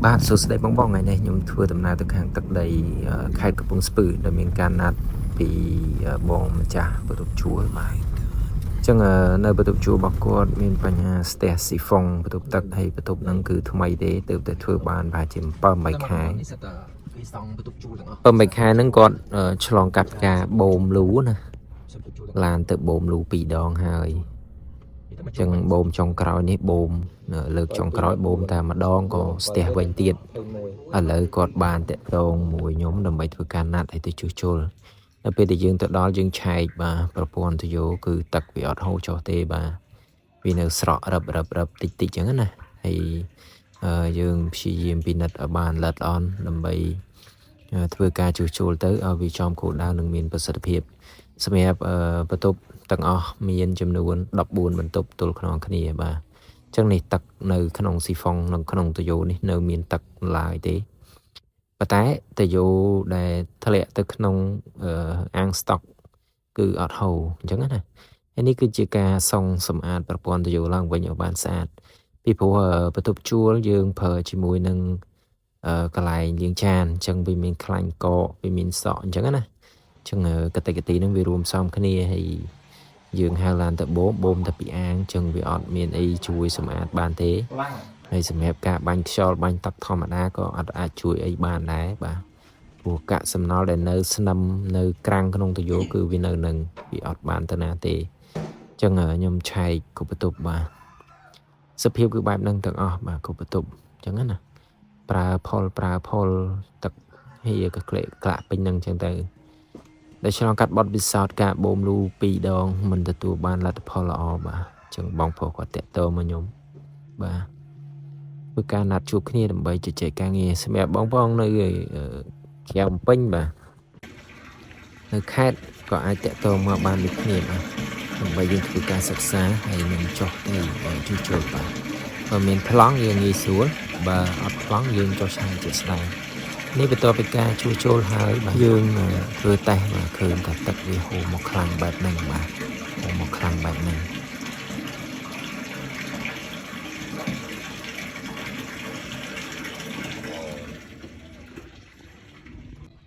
បាទសួស្តីបងថ្ងៃនេះខ្ញុំធ្វើដំណើរទៅខាងទឹកដីខេត្តកំពង់ស្ពឺដែលមានការណាត់ពីបងម្ចាស់បន្ទប់ជួលបាទអញ្ចឹងនៅបន្ទប់ជួលរបស់គាត់មានបញ្ហាស្ទះស៊ីហ្វុងបន្ទប់ទឹកហើយបន្ទប់ហ្នឹងគឺថ្មីទេទើបតែធ្វើបានប្រហែលជា7-8 ខែ7-8 ខែហ្នឹងគាត់ឆ្លងកាត់ការបូមលូណាឡានទៅបូមលូ2 ដងហើយចឹងបូមចុងក្រោយនេះបូមលើកចុងក្រោយបូមតែម្ដងក៏ស្ទះវិញទៀតឥឡូវគាត់បានតាក់ទងមួយខ្ញុំដើម្បីធ្វើការណាត់ឲ្យទៅជួសជុលដល់ពេលដែលយើងទៅដល់យើងឆែកបាទប្រព័ន្ធទុយោគឺទឹកវាអត់ហូរចុះទេបាទវានៅស្រក់រឹបតិចចឹងណាហើយយើងព្យាយាមពិនិត្យឲ្យបានល្អិតល្អន់ដើម្បីធ្វើការជួសជុលទៅឲ្យវាចំគោលដៅនឹងមានប្រសិទ្ធភាពសម្រាប់បន្ទប់ទាំងអស់មានចំនួន14បន្ទប់ទល់ក្នុងគ្នាបាទអញ្ចឹងនេះទឹកនៅក្នុងស៊ីហ្វុងនិងក្នុងទុយោនេះនៅមានទឹកឡើយទេប៉ុន្តែទុយោដែលធ្លាក់ទៅក្នុងអាងស្តុកគឺអត់ហូរអញ្ចឹងណាហើយនេះគឺជាការសង់សម្អាតប្រព័ន្ធទុយោឡើងវិញឲ្យបានស្អាតពីព្រោះបន្ទប់ជួលយើងប្រើជាមួយនឹងកន្លែងលាងចានអញ្ចឹងវាមានខ្លាញ់កកវាមានសក់អញ្ចឹងណាអញ្ចឹងកតិកទីហ្នឹងវារួមផ្សំគ្នាហើយយើងហៅឡានទៅបូមទៅពីអាងអញ្ចឹងវាអត់មានអីជួយសម្អាតបានទេហើយសម្រាប់ការបាញ់ខ្យល់បាញ់ទឹកធម្មតាក៏អត់អាចជួយអីបានដែរបាទព្រោះកាកសំណល់ដែលនៅស្នឹមនៅក្រាំងក្នុងទុយោគឺវានៅនឹងវាអត់បានទៅណាទេអញ្ចឹងខ្ញុំឆែកគ្រប់បន្ទប់បាទសភាពគឺបែបហ្នឹងទាំងអស់បាទគ្រប់បន្ទប់អញ្ចឹងណាប្រើផលទឹកហៀក៏ក្លែកក្លាក់ពេញហ្នឹងអញ្ចឹងទៅដែលឆ្លងកាត់បទពិសោធន៍ការបូមលូ2 ដងមិនទទួលបានលទ្ធផលល្អបាទអញ្ចឹងបងប្រុសគាត់តាក់ទងមកខ្ញុំបាទធ្វើការណាត់ជួបគ្នាដើម្បីជជែកការងារសម្រាប់បងប្អូននៅក្រៅភ្នំពេញបាទនៅខេត្តក៏អាចតាក់ទងមកបានដូចគ្នាបាទដើម្បីយើងធ្វើការសិក្សាហើយនឹងចុះទៅជួសជុលបាទបើមានប្លង់យើងងាយស្រួលបើអត់ប្លង់យើងចុះឆាយជាក់ស្ដែងនេះបន្ទាប់ពីការជួសជុលហើយបាទយើងធ្វើតេស្តបាទឃើញថាទឹកវាហូរមកខ្លាំងបែបហ្នឹងបាទហូរមកខ្លាំងបែបហ្នឹង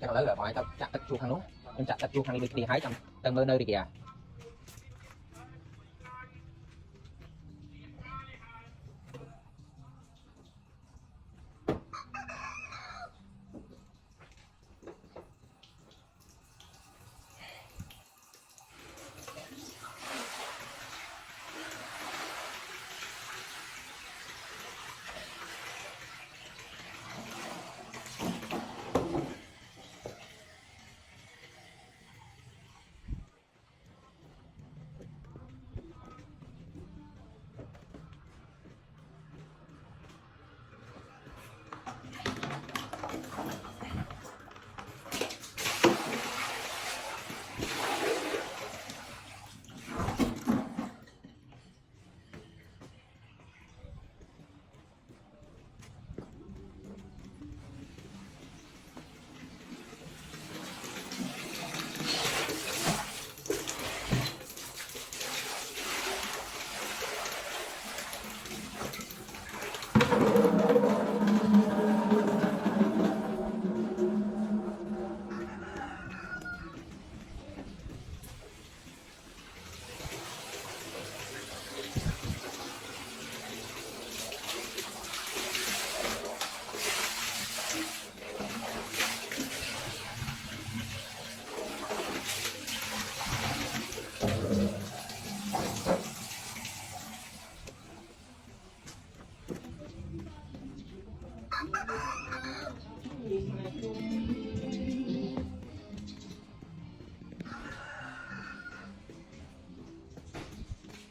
ចឹងឥឡូវបើឲ្យទៅចាក់ទឹកជួខាងនោះខ្ញុំចាក់ទឹកជួខាងនេះដូចគ្នាហើយចាំទៅមើលនៅរីករា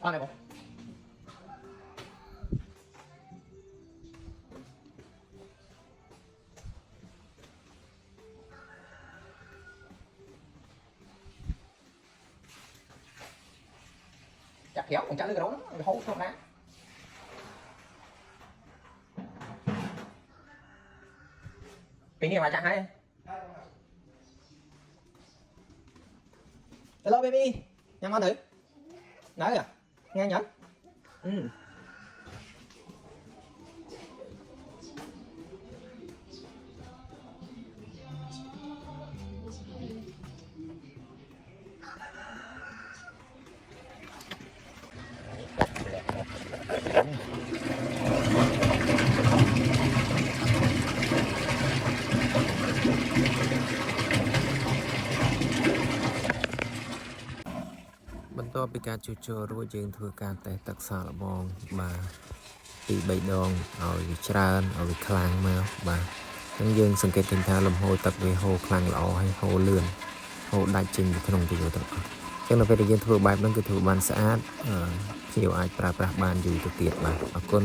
អត់ទេបងចាក់ក្រៅចាក់លើក្រោមរហូតធម្មតាពេលនេះមកចាក់ហើយ Hello baby ញ៉ាំអត់ទៅនៅnghe nhẫn បន្ទាប់ពីការជួសជុលរួចយើងធ្វើការតេស្តទឹកសាកល្បងបាទពី3ដងឲ្យវាច្រើនឲ្យវាខ្លាំងមកបាទអញ្ចឹងយើងសង្កេតឃើញថាលំហូរទឹកវាហូរខ្លាំងល្អហើយហូរលឿនហូរដាច់ចេញពីក្នុងទៅយកទឹកអស់អញ្ចឹងនៅពេលដែលយើងធ្វើបែបហ្នឹងគឺធ្វើបានស្អាតភ្ញៀវអាចប្រើប្រាស់បានយូរទៅទៀតបាទអរគុណ